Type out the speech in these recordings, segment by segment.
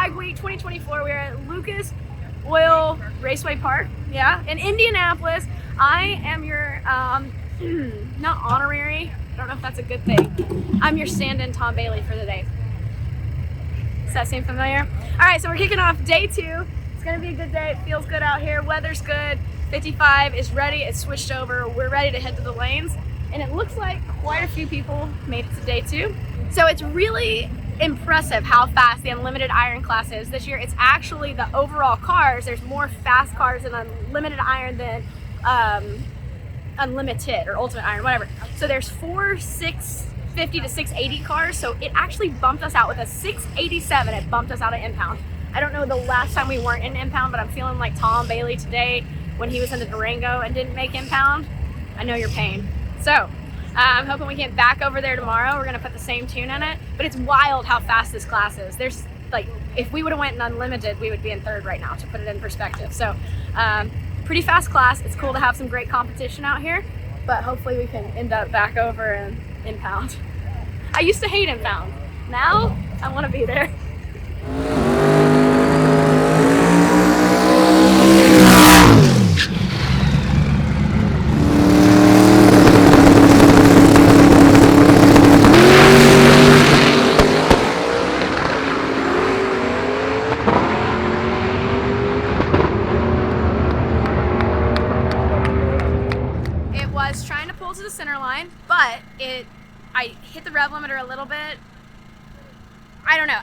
Drag Week 2024. We're at Lucas Oil Raceway Park, yeah, in Indianapolis. I am your, not honorary, I don't know if that's a good thing. I'm your stand-in Tom Bailey for the day. Does that seem familiar? All right, so we're kicking off day 2. It's gonna be a good day. It feels good out here. Weather's good. 55 is ready. It's switched over. We're ready to head to the lanes. And it looks like quite a few people made it to day 2. So it's really impressive how fast the unlimited iron class is this year. It's actually the overall cars. There's more fast cars in unlimited iron than unlimited or ultimate iron, whatever. So there's 4 650 to 680 cars. So it actually bumped us out with a 687. It bumped us out of impound. I don't know the last time we weren't in impound, but I'm feeling like Tom Bailey today when he was in the Durango and didn't make impound. I know your pain. So I'm hoping we get back over there tomorrow. We're gonna put the same tune in it, but it's wild how fast this class is. There's like, if we would have went in unlimited, we would be in 3rd right now, to put it in perspective. So pretty fast class. It's cool to have some great competition out here, but hopefully we can end up back over in impound. I used to hate impound. Now I wanna be there. To the center line, but I hit the rev limiter a little bit. I don't know.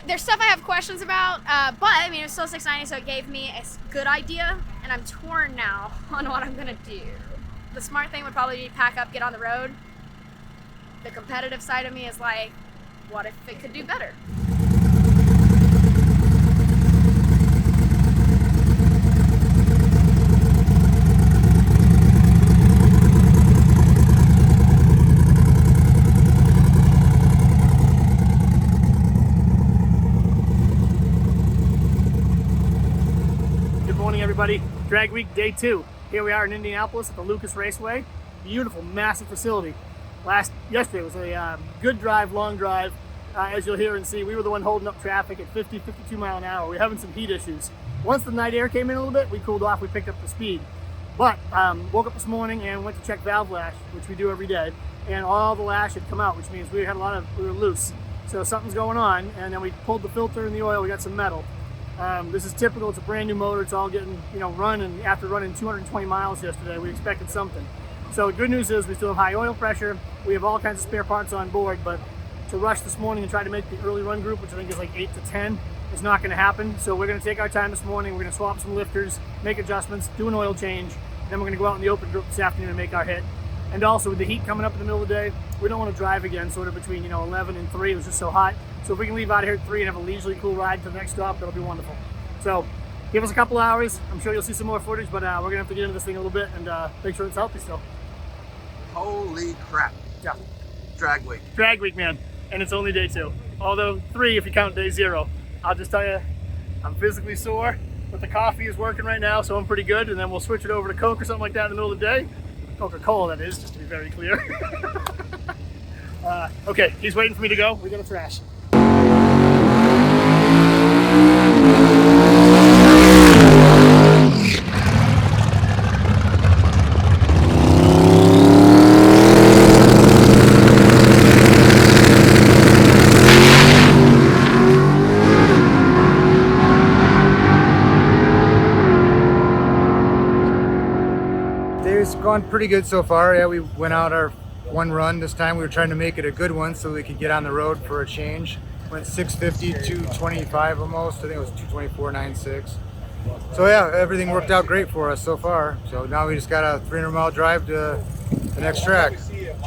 There's stuff I have questions about, but I mean, it was still 690, so it gave me a good idea, and I'm torn now on what I'm gonna do. The smart thing would probably be pack up, get on the road. The competitive side of me is like, what if it could do better? Everybody, Drag Week Day 2. Here we are in Indianapolis at the Lucas Raceway. Beautiful, massive facility. Yesterday was a good drive, long drive. As you'll hear and see, we were the one holding up traffic at 50, 52 mile an hour. We're having some heat issues. Once the night air came in a little bit, we cooled off, we picked up the speed. But woke up this morning and went to check valve lash, which we do every day, and all the lash had come out, which means we were loose. So something's going on, and then we pulled the filter and the oil, we got some metal. This is typical. It's a brand new motor. It's all getting, run, and after running 220 miles yesterday, we expected something. So the good news is we still have high oil pressure. We have all kinds of spare parts on board, but to rush this morning and try to make the early run group, which I think is like 8 to 10, is not going to happen. So we're going to take our time this morning. We're going to swap some lifters, make adjustments, do an oil change. Then we're going to go out in the open group this afternoon and make our hit. And also with the heat coming up in the middle of the day, we don't want to drive again sort of between 11 and 3. It was just so hot. So if we can leave out of here at 3 and have a leisurely cool ride to the next stop, that'll be wonderful. So give us a couple hours. I'm sure you'll see some more footage, but we're gonna have to get into this thing a little bit and make sure it's healthy still. Holy crap. Yeah. Drag Week. Drag Week, man. And it's only day 2. Although 3 if you count day 0. I'll just tell you, I'm physically sore, but the coffee is working right now, so I'm pretty good. And then we'll switch it over to Coke or something like that in the middle of the day. Coca-Cola, that is, just to be very clear. Okay, he's waiting for me to go. We gotta thrash. Day's gone pretty good so far. Yeah, we went out our one run this time. We were trying to make it a good one so we could get on the road for a change. Went 650, 225 almost. I think it was 224.96. So yeah, everything worked out great for us so far. So now we just got a 300-mile drive to the next track.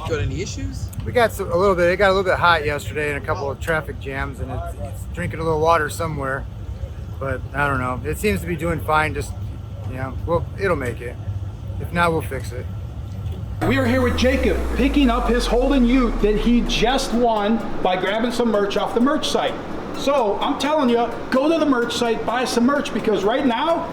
Got any issues? We got a little bit. It got a little bit hot yesterday and a couple of traffic jams, and it's drinking a little water somewhere. But I don't know. It seems to be doing fine. Just, well, it'll make it. If not, we'll fix it. We are here with Jacob, picking up his Holden Ute that he just won by grabbing some merch off the merch site. So I'm telling you, go to the merch site, buy some merch, because right now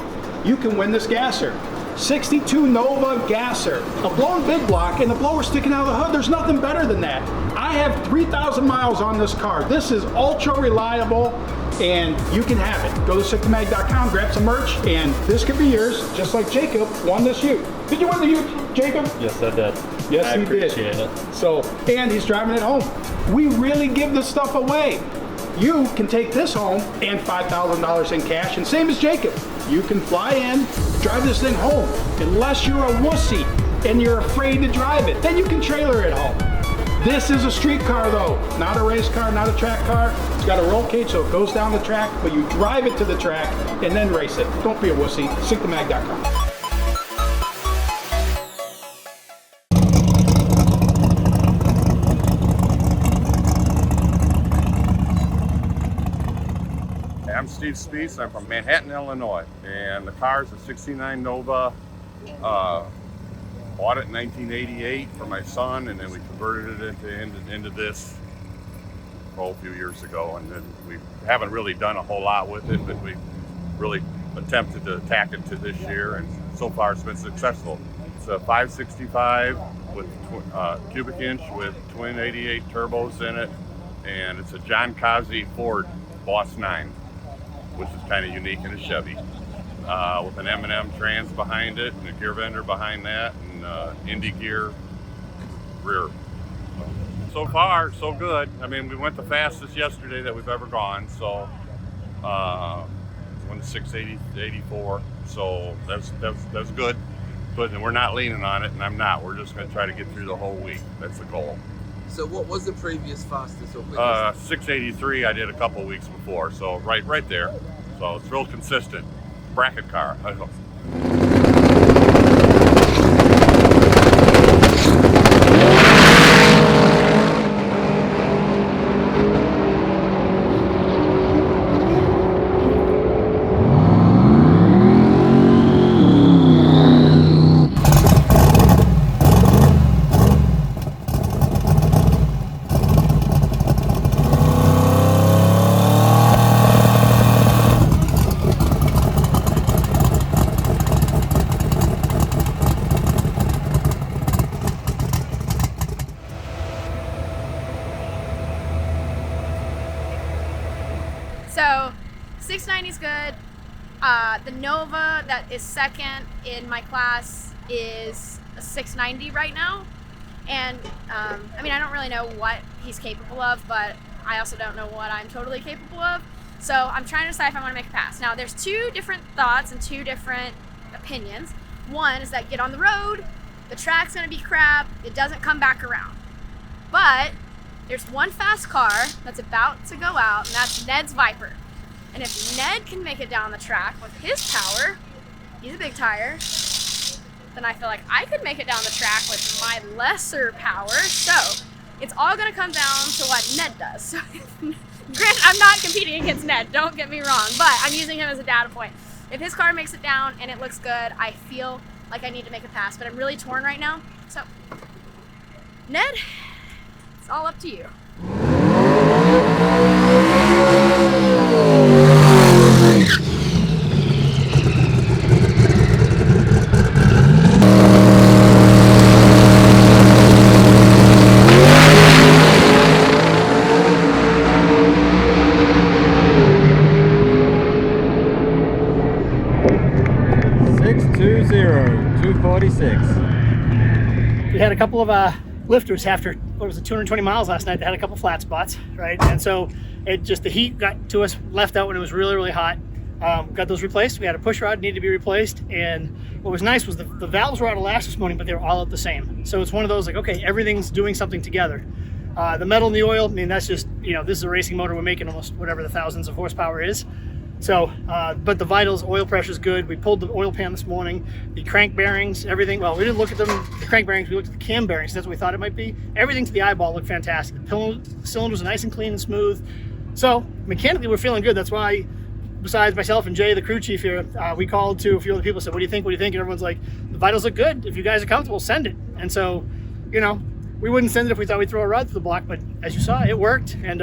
you can win this gasser. 62 Nova gasser, a blown big block, and the blower sticking out of the hood. There's nothing better than that. I have 3,000 miles on this car. This is ultra reliable, and you can have it. Go to SickTheMag.com, grab some merch, and this could be yours, just like Jacob won this ute. Did you win the ute, Jacob? Yes, I did. Yes, I he appreciate did. it. So, and he's driving it home. We really give this stuff away. You can take this home and $5,000 in cash, and same as Jacob, you can fly in, drive this thing home. Unless you're a wussy and you're afraid to drive it, then you can trailer it home. This is a street car though, not a race car, not a track car. It's got a roll cage so it goes down the track, but you drive it to the track and then race it. Don't be a wussy. SickTheMag.com. I'm Steve Spe. I'm from Manhattan, Illinois, and the car is a 69 Nova. Bought it in 1988 for my son, and then we converted it into this a few years ago, and then we haven't really done a whole lot with it, but we really attempted to attack it to this year, and so far it's been successful. It's a 565 with cubic inch with twin 88 turbos in it, and it's a John Kazi Ford Boss 9, which is kind of unique in a Chevy, with an M&M trans behind it and a gear vendor behind that, and Indy gear rear. So far, so good. I mean, we went the fastest yesterday that we've ever gone, so went 680-84, so that's good. But we're not leaning on it, and I'm not. We're just going to try to get through the whole week. That's the goal. So what was the previous fastest or quickest? 683 I did a couple weeks before, so right there. So it's real consistent. Bracket car, I hope. So 690 is good. The Nova that is second in my class is a 690 right now. And I mean, I don't really know what he's capable of, but I also don't know what I'm totally capable of. So I'm trying to decide if I want to make a pass. Now there's two different thoughts and two different opinions. One is that get on the road, the track's gonna be crap, it doesn't come back around. But there's one fast car that's about to go out, and that's Ned's Viper. And if Ned can make it down the track with his power, he's a big tire, then I feel like I could make it down the track with my lesser power. So it's all gonna come down to what Ned does. So granted, I'm not competing against Ned, don't get me wrong, but I'm using him as a data point. If his car makes it down and it looks good, I feel like I need to make a pass, but I'm really torn right now. So Ned, it's all up to you. 246. We had a couple of lifters after, what was it, 220 miles last night. They had a couple flat spots, right? And so it just, the heat got to us, left out when it was really, really hot. Got those replaced. We had a push rod needed to be replaced. And what was nice was the valves were out of last this morning, but they were all at the same. So it's one of those like, okay, everything's doing something together. The metal and the oil, I mean, that's just, you know, this is a racing motor. We're making almost whatever the thousands of horsepower is. So, but the vitals, oil pressure is good. We pulled the oil pan this morning, the crank bearings, everything. Well, we didn't look at them, the crank bearings, we looked at the cam bearings. That's what we thought it might be. Everything to the eyeball looked fantastic. The cylinders are nice and clean and smooth. So mechanically, we're feeling good. That's why, besides myself and Jay, the crew chief here, we called to a few other people, said, what do you think? What do you think? And everyone's like, the vitals look good. If you guys are comfortable, send it. And so, you know, we wouldn't send it if we thought we'd throw a rod through the block, but as you saw, it worked. And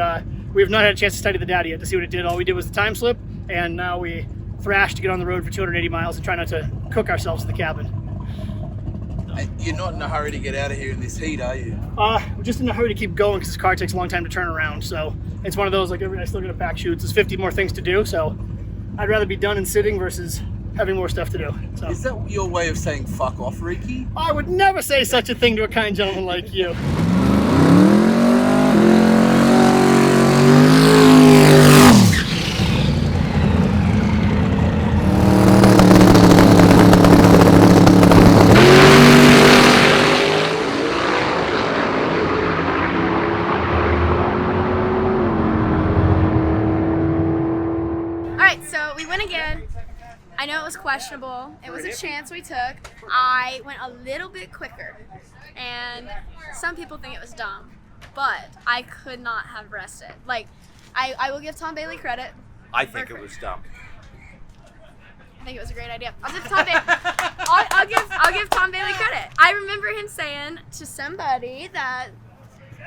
we have not had a chance to study the data yet to see what it did. All we did was the time slip, and now we thrash to get on the road for 280 miles and try not to cook ourselves in the cabin. You're not in a hurry to get out of here in this heat, are you? We're just in a hurry to keep going because this car takes a long time to turn around. So it's one of those, like, I still got to pack shoots. There's 50 more things to do, so I'd rather be done and sitting versus having more stuff to do. So. Is that your way of saying fuck off, Ricky? I would never say such a thing to a kind gentleman like you. I know it was questionable. It was a chance we took. I went a little bit quicker, and some people think it was dumb, but I could not have rested. Like, I will give Tom Bailey credit. I think it was dumb. I think it was a great idea. I'll give Tom Bailey. I'll give Tom Bailey credit. I remember him saying to somebody that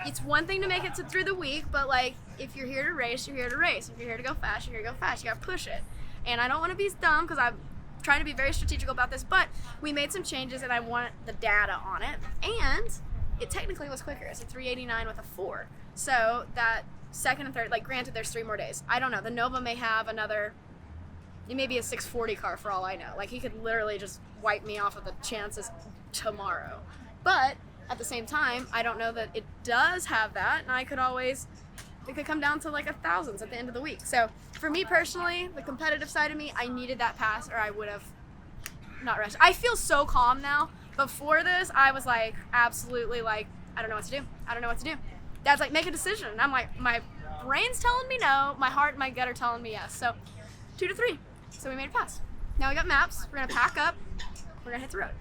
it's one thing to make it through the week, but like, if you're here to race, you're here to race. If you're here to go fast, you're here to go fast. You gotta push it. And I don't want to be dumb because I'm trying to be very strategical about this, but we made some changes and I want the data on it. And it technically was quicker. It's a 389 with a 4. So that second and third, like, granted there's 3 more days. I don't know. The Nova may have another, it may be a 640 car for all I know. Like, he could literally just wipe me off of the chances tomorrow. But at the same time, I don't know that it does have that, and I could always, it could come down to like 1,000s at the end of the week. So for me personally, the competitive side of me, I needed that pass or I would have not rested. I feel so calm now. Before this, I was like, absolutely like, I don't know what to do. I don't know what to do. Dad's like, make a decision. And I'm like, my brain's telling me no, my heart and my gut are telling me yes. So 2 to 3. So we made a pass. Now we got maps. We're gonna pack up. We're gonna hit the road.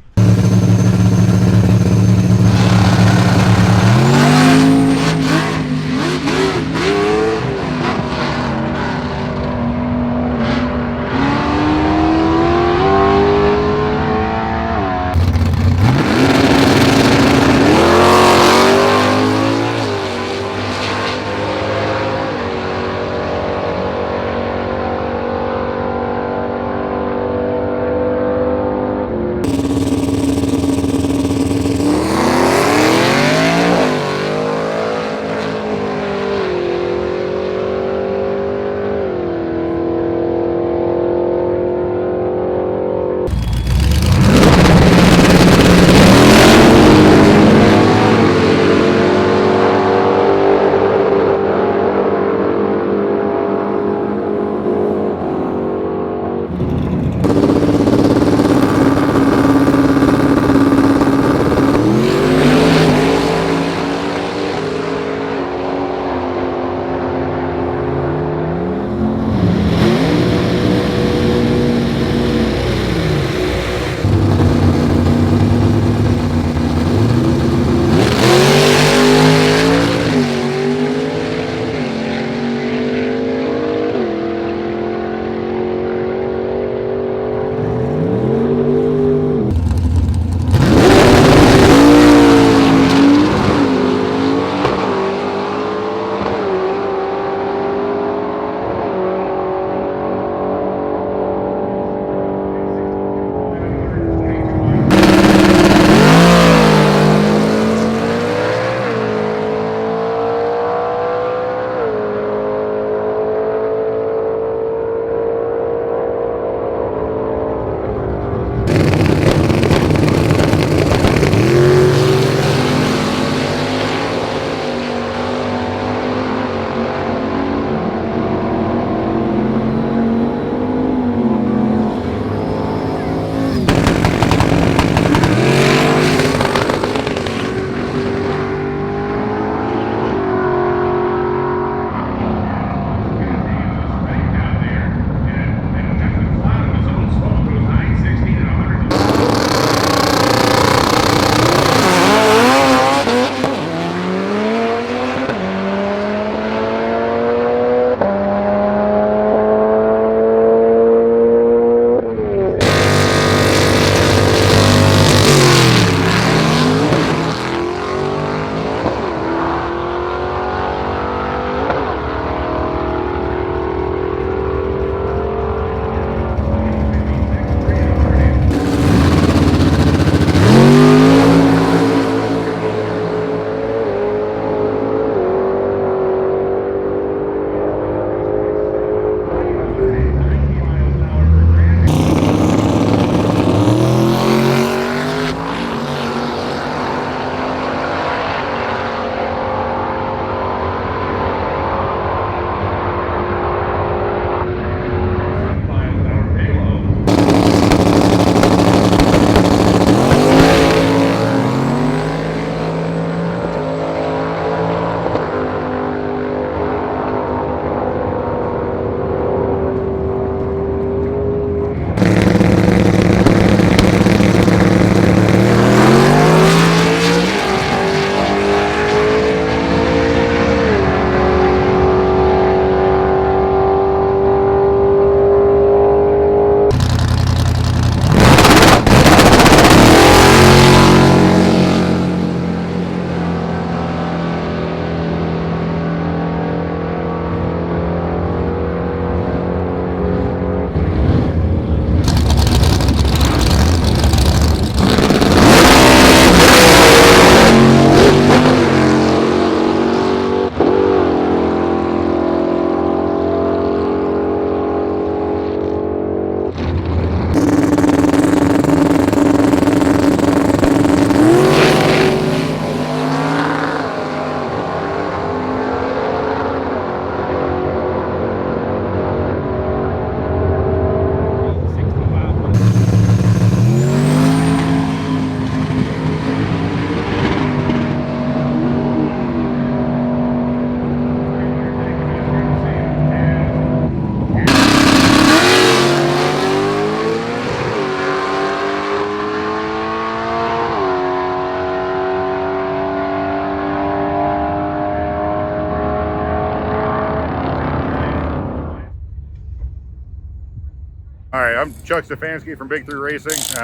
Chuck Stefanski from Big 3 Racing,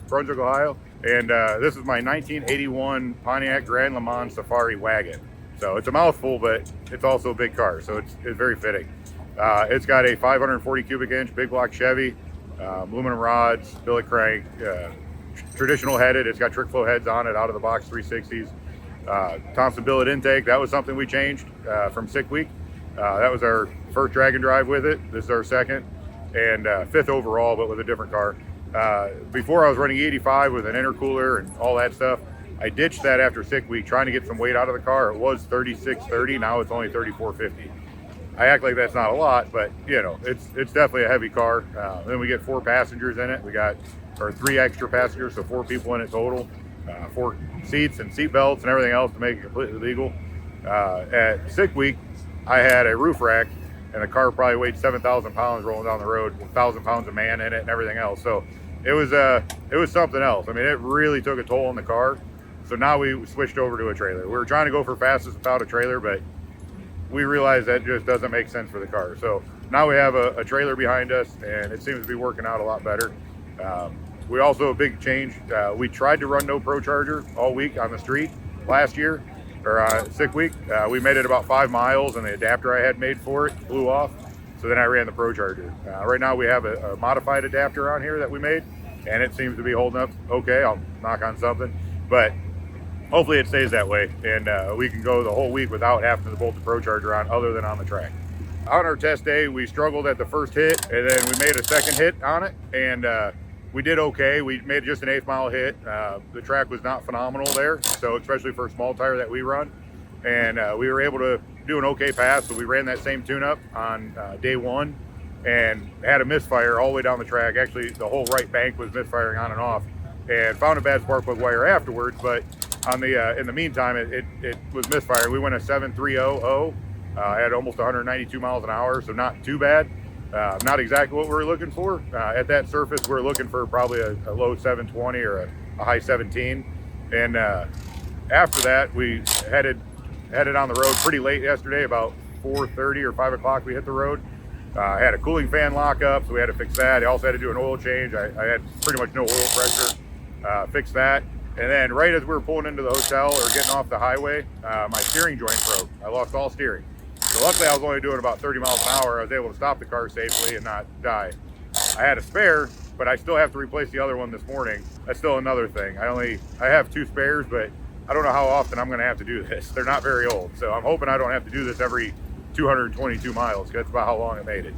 Brunswick, Ohio. And this is my 1981 Pontiac Grand Le Mans Safari wagon. So it's a mouthful, but it's also a big car, so it's very fitting. It's got a 540 cubic inch big block Chevy, aluminum rods, billet crank, traditional headed. It's got trick flow heads on it, out of the box 360s. Thompson billet intake, that was something we changed from Sick Week. That was our first drag and drive with it. This is our second and fifth overall, but with a different car. Before I was running E85 with an intercooler and all that stuff. I ditched that after Sick Week, trying to get some weight out of the car. It was 3630, now it's only 3450. I act like that's not a lot, but you know, it's definitely a heavy car. Then we get 4 passengers in it. We got 3 extra passengers, so 4 people in it total. 4 seats and seat belts and everything else to make it completely legal. At Sick Week, I had a roof rack, and the car probably weighed 7,000 pounds rolling down the road, 1,000 pounds of man in it and everything else. So it was something else. I mean, it really took a toll on the car. So now we switched over to a trailer. We were trying to go for fastest without a trailer, but we realized that just doesn't make sense for the car. So now we have a trailer behind us, and it seems to be working out a lot better. We also, a big change, we tried to run no Pro Charger all week on the street last year, or Sick Week. We made it about 5 miles, and the adapter I had made for it blew off. So then I ran the Pro Charger. Right now we have a modified adapter on here that we made, and it seems to be holding up okay. I'll knock on something, but hopefully it stays that way, and we can go the whole week without having to bolt the Pro Charger on other than on the track. On our test day, we struggled at the first hit, and then we made a second hit on it, and we did okay. We made just an 8th mile hit. The track was not phenomenal there, so especially for a small tire that we run, and we were able to do an okay pass. So we ran that same tune-up on day 1 and had a misfire all the way down the track. Actually, the whole right bank was misfiring on and off, and found a bad spark plug wire afterwards, but on the in the meantime, it was misfiring. We went a 7.300, had almost 192 miles an hour, so not too bad. Not exactly what we were looking for. At that surface, we were looking for probably a low 720 or a high 17. And after that, we headed on the road pretty late yesterday, about 4:30 or 5 o'clock. We hit the road. I had a cooling fan lock up, so we had to fix that. I also had to do an oil change. I had pretty much no oil pressure. Fix that. And then right as we were pulling into the hotel or getting off the highway, my steering joint broke. I lost all steering. So luckily I was only doing about 30 miles an hour. I was able to stop the car safely and not die. I had a spare, but I still have to replace the other one this morning. That's still another thing. I have 2 spares, but I don't know how often I'm gonna have to do this. They're not very old. So I'm hoping I don't have to do this every 222 miles, because that's about how long it made it.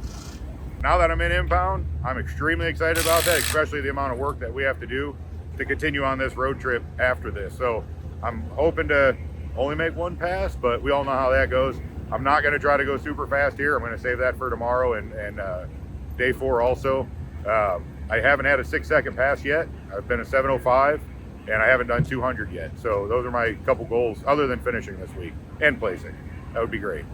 Now that I'm in impound, I'm extremely excited about that, especially the amount of work that we have to do to continue on this road trip after this. So I'm hoping to only make 1 pass, but we all know how that goes. I'm not going to try to go super fast here. I'm going to save that for tomorrow and day 4 also. I haven't had a 6-second pass yet. I've been a 7:05, and I haven't done 200 yet. So those are my couple goals, other than finishing this week and placing. That would be great.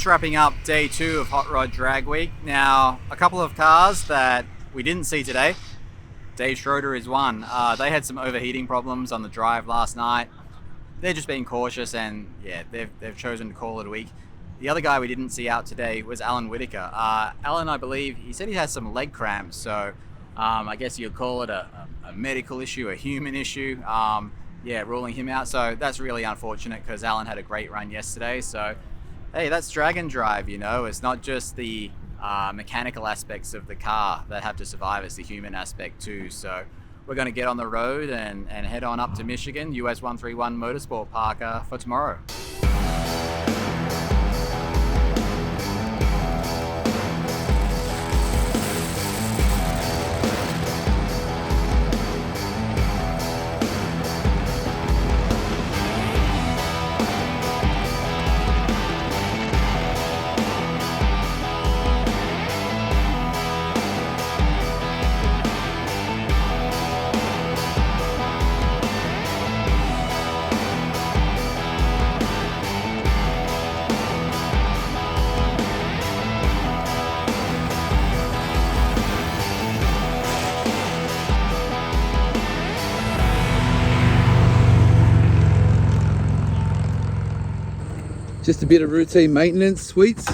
wrapping up day 2 of Hot Rod Drag Week. Now, a couple of cars that we didn't see today. Dave Schroeder is one. They had some overheating problems on the drive last night. They're just being cautious, and yeah, they've chosen to call it a week. The other guy we didn't see out today was Alan Whitaker. Alan, I believe, he said he has some leg cramps, so I guess you'd call it a medical issue, a human issue. Yeah, ruling him out. So that's really unfortunate because Alan had a great run yesterday. So, hey, that's drag and drive, you know. It's not just the mechanical aspects of the car that have to survive, it's the human aspect too. So we're going to get on the road and head on up to Michigan, US 131 Motorsport Park for tomorrow. Just a bit of routine maintenance, Sweets.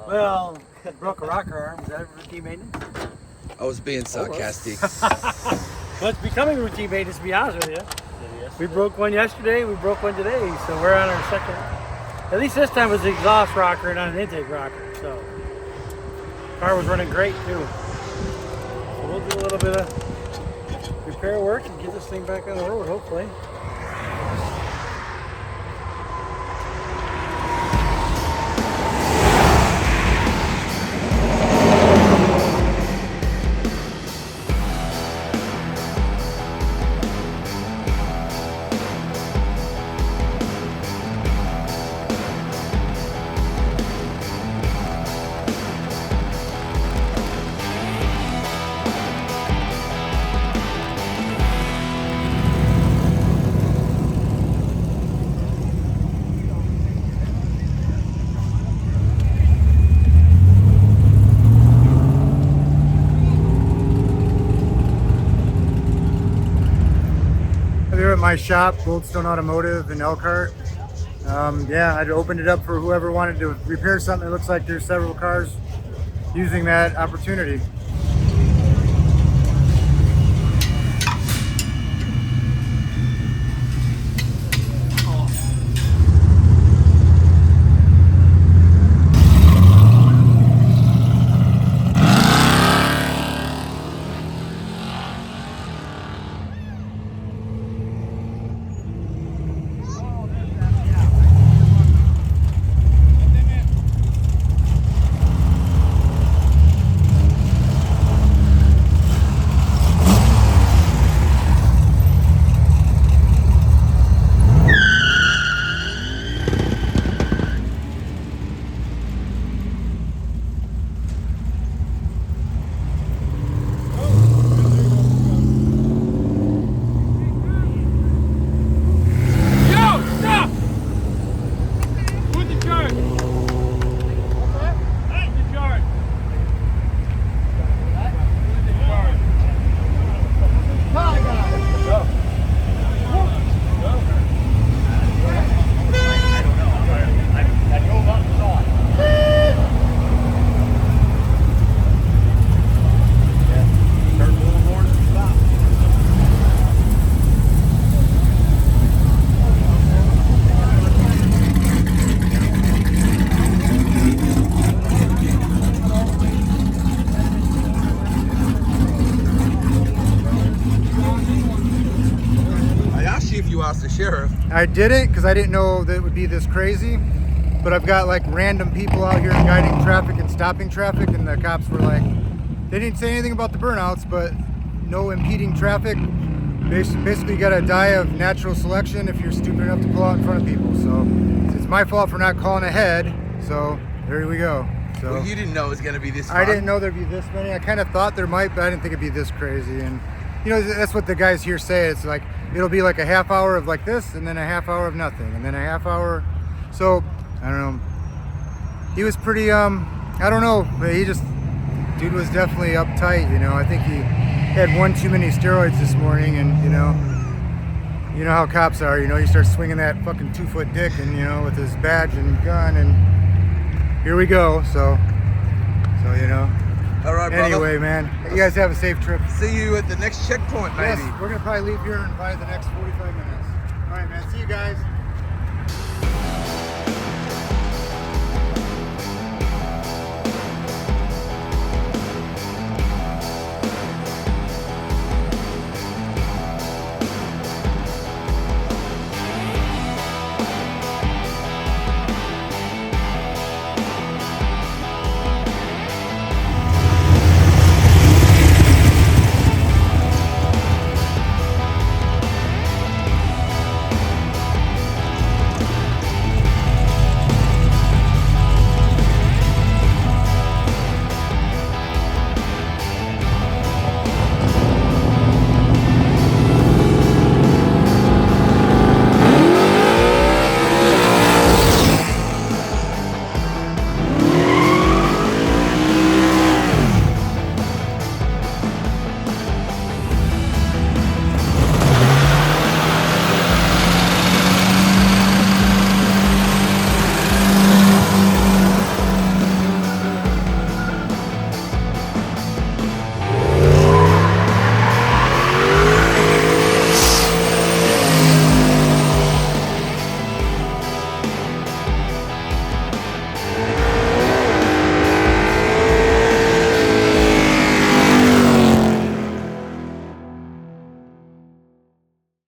Well, broke a rocker arm. Is that routine maintenance? I was being sarcastic. Well, it's becoming routine maintenance, to be honest with you. We broke one yesterday, we broke one today, so we're on our second. At least this time it was the exhaust rocker and not an intake rocker, so. Car was running great too. So we'll do a little bit of repair work and get this thing back on the road, hopefully. They're at my shop, Goldstone Automotive in Elkhart. Yeah, I'd opened it up for whoever wanted to repair something. It looks like there's several cars using that opportunity. I didn't, because I didn't know that it would be this crazy, but I've got like random people out here guiding traffic and stopping traffic, and the cops were like, they didn't say anything about the burnouts, but no impeding traffic. Basically you gotta die of natural selection if you're stupid enough to pull out in front of people. So it's my fault for not calling ahead, so there we go. So Well, you didn't know it was gonna be this fun. I didn't know there'd be this many. I kind of thought there might, but I didn't think it'd be this crazy. And you know, that's what the guys here say. It's like, it'll be like a half hour of like this, and then a half hour of nothing, and then a half hour. So, I don't know. he was pretty, I don't know, but dude was definitely uptight, you know. I think he had one too many steroids this morning, and you know how cops are, you know, you start swinging that fucking 2-foot dick, and you know, with his badge and gun, and here we go. So you know. All right, brother. Anyway, man, you guys have a safe trip. See you at the next checkpoint, maybe. Yes, we're gonna probably leave here in probably the next 45 minutes. All right, man. See you guys.